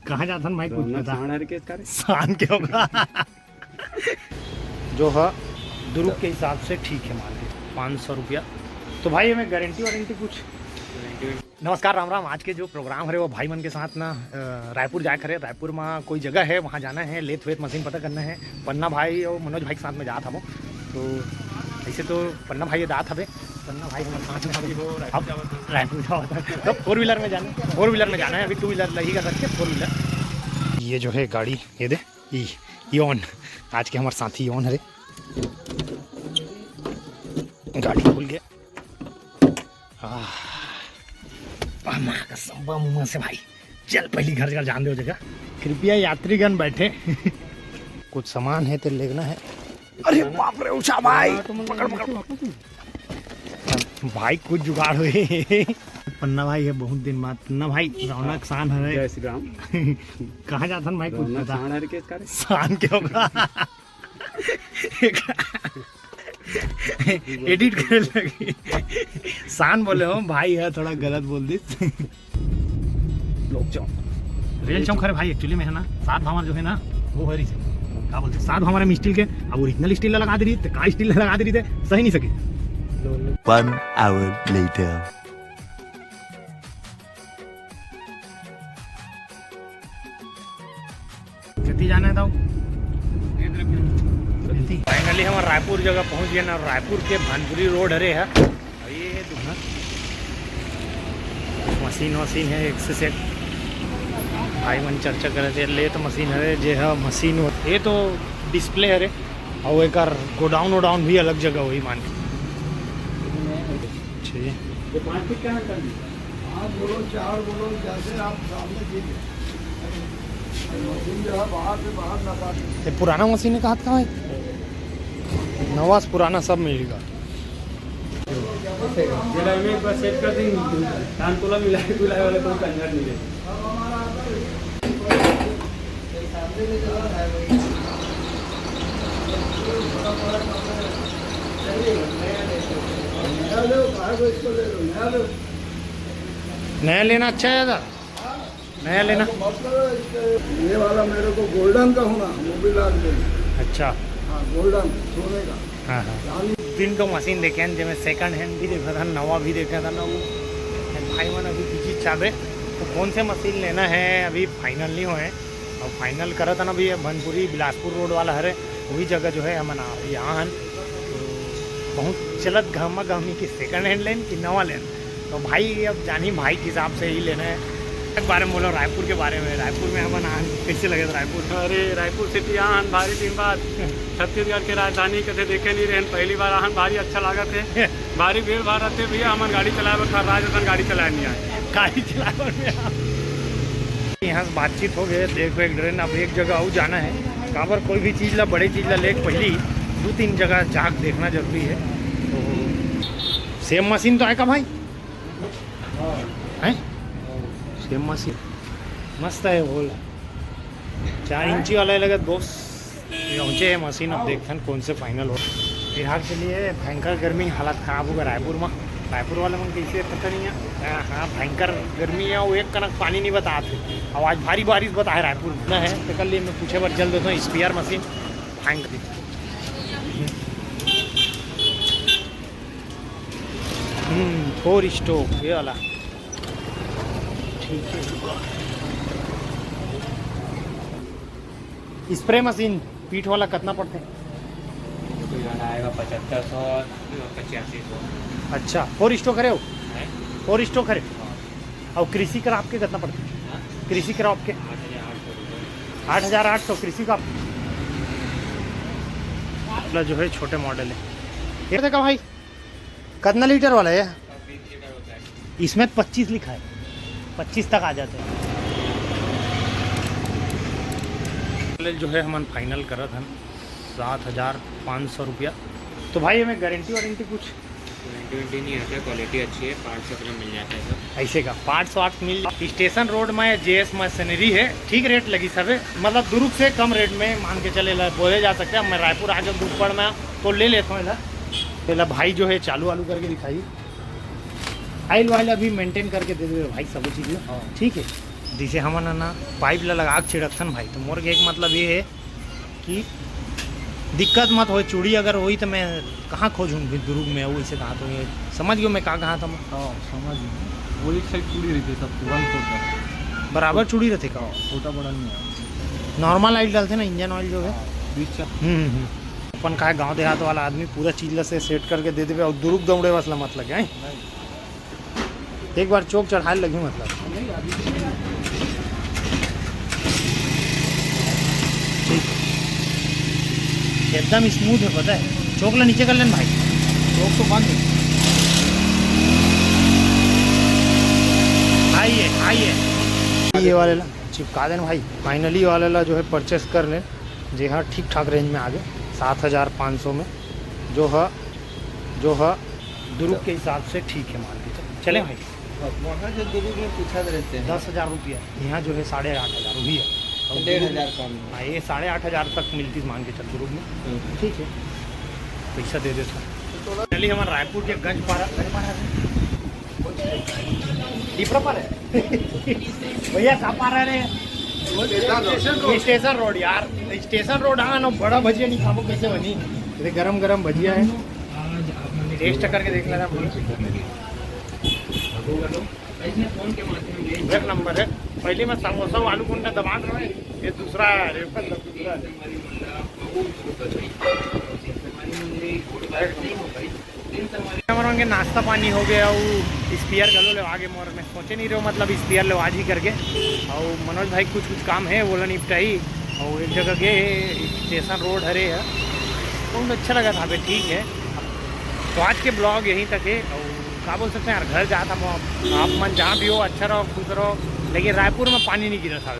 कहाँ जाता भाई कुछ बता शान के होगा जो है दुरुप के हिसाब से ठीक है, मान के 500 रुपया। तो भाई हमें गारंटी वारंटी कुछ? नमस्कार, राम राम। आज के जो प्रोग्राम है वो भाई मन के साथ ना रायपुर जाए करे। रायपुर में कोई जगह है, वहाँ जाना है, लेथ वेथ मशीन पता करना है। पन्ना भाई और मनोज भाई के साथ में जात हम। तो ऐसे तो पन्ना भाई दात हवे, पन्ना भाई हमारे साथ में अब रायपुर जाओ तो 4 व्हीलर में जाना है। 4 व्हीलर में जाना है, अभी 2 व्हीलर लगेगा करके 4 व्हीलर। ये जो है गाड़ी ये दे योन, आज के हमारे साथी योन है। गाड़ी खुल गया मुँह से भाई। चल पहली घर जान दो जगह। कृपया यात्रीगण बैठे कुछ सामान है तो लेना है। अरे बाप रे उषा भाई, पकड़ पकड़ भाई, कुछ जुगाड़ हुए। पन्ना भाई है बहुत दिन बाद। पन्ना भाई रौनक शान है। जय श्री राम। कहाँ जाता भाई कुछ बता? शान के होगा एडिट करने लगी। शान बोले हो भाई है, थोड़ा गलत बोल दी। लोग चौक रेल चौक है भाई, एक्चुअली में है ना। सात भावर जो है ना वो है से क्या बोलते, सात हमारे में स्टील के। अब ओरिजिनल स्टील लगा दे रही थे, का स्टील लगा दे रही थे, सही नहीं सके। 1 hour later. खेती जाना है तो फाइनली हम रायपुर जगह पहुंच गए ना। रायपुर के भानपुरी रोड हरे है। ये है दुकान, मशीन वशीन है एक से सेट। भाई मन चर्चा करे थे ले तो मशीन है जे है मशीन। ये तो डिस्प्ले है रे, और एक गोडाउन वोडाउन भी अलग जगह वही मान के। पुराना मशीन कहाँ था भाई? नवास पुराना सब मिलेगा। नया लेना अच्छा है दादा, नया लेना। ये वाला मेरे को गोल्डन का होना, मोबिलाल में। अच्छा हाँ गोल्डन सोने का। हाँ हाँ, 3 तो मशीन देखे हैं जिसमें सेकंड हैंड भी देखा था, नवा भी देखा था ना। वो भाई मन अभी पीछे चाहे तो कौन से मशीन लेना है अभी फाइनल नहीं हुए। और फाइनल करा था ना अभी भनपुरी बिलासपुर रोड वाला हरे, वही जगह जो है हम यहाँ तो बहुत चलत गहमा गहमी की सेकंड हैंड लेन कि नवा लेन। तो भाई अब जानी भाई के हिसाब से ही लेना है। एक बारे में बोलो रायपुर के बारे में। रायपुर में हम आन कैसे लगे रायपुर? अरे रायपुर सिटी आन भारी दिन बाद छत्तीसगढ़ के राजधानी कदे देखे नहीं रहे, पहली बार आन भारी अच्छा लगा थे। भारी भीड़ भाड़ रहते भैया, हमारे गाड़ी चलाए खा राजस्थान गाड़ी चलाए नहीं आए, गाड़ी चलाए। यहाँ से बातचीत हो गए, देख एक ट्रेन। अब एक जगह और जाना है, कहाँ पर कोई भी चीज़ ला बड़ी चीज़ ला ले पहली 2-3 जगह जाग देखना जरूरी है। तो सेम मशीन तो है का भाई? हैं सेम मशीन मस्त है। बोल 4 इंची वाला लगे दोस्त पहुँचे है मशीन। अब देखते हैं कौन से फाइनल हो। बिहार के लिए भयंकर गर्मी, हालत ख़राब होगा रायपुर में। रायपुर वाले मन कैसे पता नहीं है। हाँ भयंकर गर्मी है, वो एक कनक पानी नहीं बताते। और आज भारी बारिश बताए रायपुर में है। तो कल मैं पूछे बार जल्द देता हूँ स्पेयर मशीन भयंकर। फोर स्टोक ये वाला ठीक है। स्प्रे मशीन पीठ वाला कितना पड़ते हैं? आएगा 7500 8500। अच्छा 4 स्टोक करे हो? 4 स्टोक करे। और कृषि कर आपके कितना पड़ते हैं? कृषि कर आपके 8800 कृषि का जो है छोटे मॉडल है। ये देखा भाई कितना लीटर वाला है? इसमें 25 लिखा है, 25 तक आ जाते हैं। जो है हम फाइनल करा था 7500 रुपया। तो भाई हमें गारंटी वारंटी कुछ? गारंटी नहीं आता, क्वालिटी अच्छी है, पार्ट्स अपना मिल जाता है सब। ऐसे का पार्ट्स वार्ट्स मिल। स्टेशन रोड में जेएस मशीनरी है, ठीक रेट लगी सब है। मतलब दुरुप से कम रेट में मान के चले बोले जा सकते हैं। मैं रायपुर आ जब दुपड़ में तो ले लेता हूँ। पहला भाई जो है चालू वालू करके दिखाई, आइल वाइल अभी मेंटेन करके दे दे भाई सब चीज़ें। ठीक है जिसे हमन ना पाइप ला लगा के छिड़कथन भाई। तो मोर के एक मतलब ये है कि दिक्कत मत हो, चूड़ी अगर हुई तो मैं कहाँ खोजूँ दुर्ग में वैसे कहाँ तो ये समझ गयो मैं कहाँ था मैं। हाँ समझ गए। वो एक साइड चूड़ी रहती है सबको 1 फुट का, बराबर चूड़ी रहते का, छोटा बड़ा नहीं है। नॉर्मल ऑयल डालते ना, इंजन ऑयल जो है। बीच का अपन का है गाँव देहात वाला आदमी पूरा चीज से सेट करके दे देवे और दुरुग दौड़े वसला मत लगे हैं। एक बार चौक चढ़ाए लगी मतलब ठीक एकदम स्मूथ है, पता है। चौक ला नीचे कर लेना भाई, चौक तो बंद है। आइए ये वाले ला चिपका देना भाई। फाइनली वाले ला जो है परचेस कर ले, जी हाँ ठीक ठाक रेंज में आ गए 7,500 में, जो है दुरुग के हिसाब से ठीक है, मान के चले भाई। वहाँ जो दुर्ग में पूछा रहते हैं 10,000 रुपया, यहाँ जो है 8,500 भी है, 1,500 कम। हाँ ये 8,500 तक मिलती मान के चल दुरुग में, ठीक है पैसा दे देता। चलिए हमारे रायपुर के गंज पारा डिपरा पर है भैया कहाँ पारा रे? स्टेशन रोड यार, स्टेशन रोड। हाँ ना, बड़ा भजिया नहीं खाबो कैसे बनी, ये गरम गरम भजिया है, टेस्ट करके देख लेना। एक नंबर है। पहले मैं समोसा आलू कुंडा दबा रहा है, ये दूसरा है। हमारे नाश्ता पानी हो गया, वो स्पीयर गलो ले आगे मोर में सोचे नहीं रहे हो, मतलब स्पीयर ले आज ही करके। और मनोज भाई कुछ काम है बोला निपटाई, और एक जगह गए स्टेशन रोड हरे है, तो अच्छा लगा था भाई, ठीक है। तो आज के ब्लॉग यहीं तक है, और क्या बोल सकते हैं यार, घर जाता आप मन जहाँ भी हो अच्छा रहो खुश रहो, लेकिन रायपुर में पानी नहीं गिरा था।